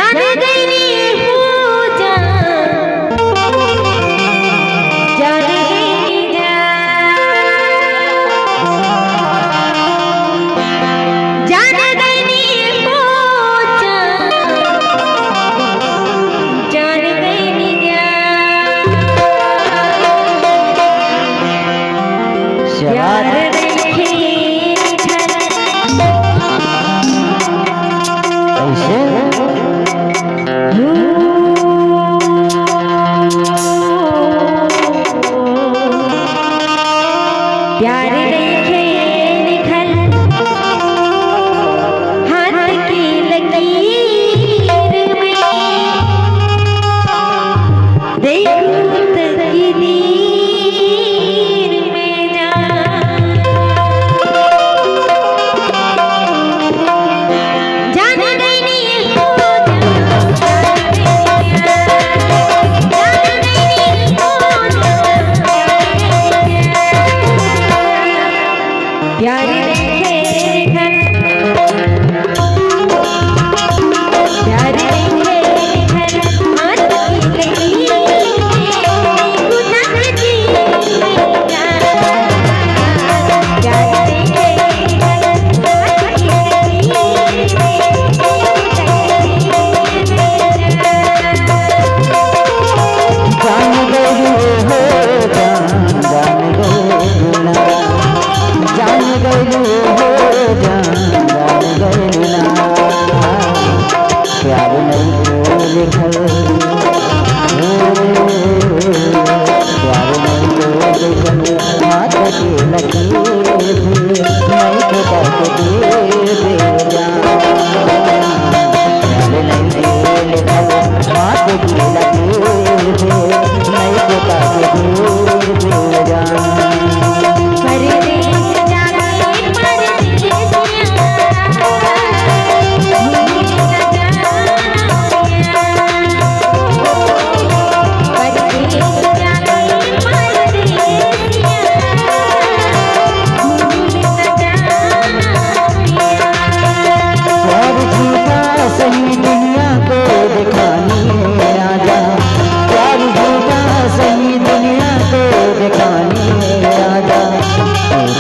जान गई हो जान जान गई जान गई हो जान जान गई याद रखे प्यार देखे निखल हाथ की लकीर में देखूं तकदीर में जान गई हो प्यार देखे निखल प्यार देखे निखल हाथ की लकीर गुनाह की प्यार देखे निखल हाथ की लकीर जान गई हो जान गई हो प्यार नहीं तो लिखल प्यार नहीं तो लिखल हाथ की लकीर नहीं तो तकदीर प्यार नहीं तो लिखल हाथ की लकीर नहीं तो तकदीर परदेस जाने प्यार झूठा सही दुनिया को दिखाने आजा प्यार झूठा सही दुनिया को दिखाने आजा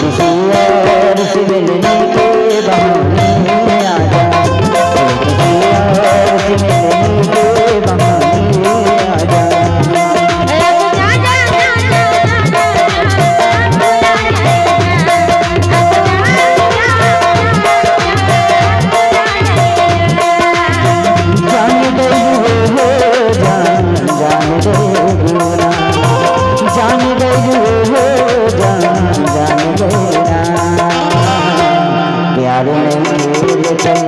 किसी और से मिलने के बहाने आजा किसी और से मिलने के बहाने आजा जान गई हो जान गई ना जान गई हो जान गई ना प्यार नहीं तो लिखल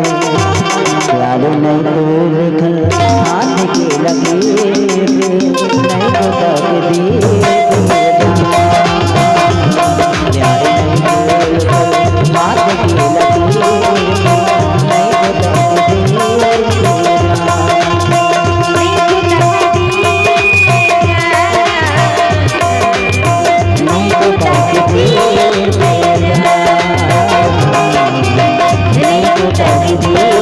प्यार नहीं तो लिखल हाथ की लकीर नहीं तो तकदीर प्यार नहीं तो लिखल हाथ की लकीर नहीं तो तकदीर नहीं तो तकदीर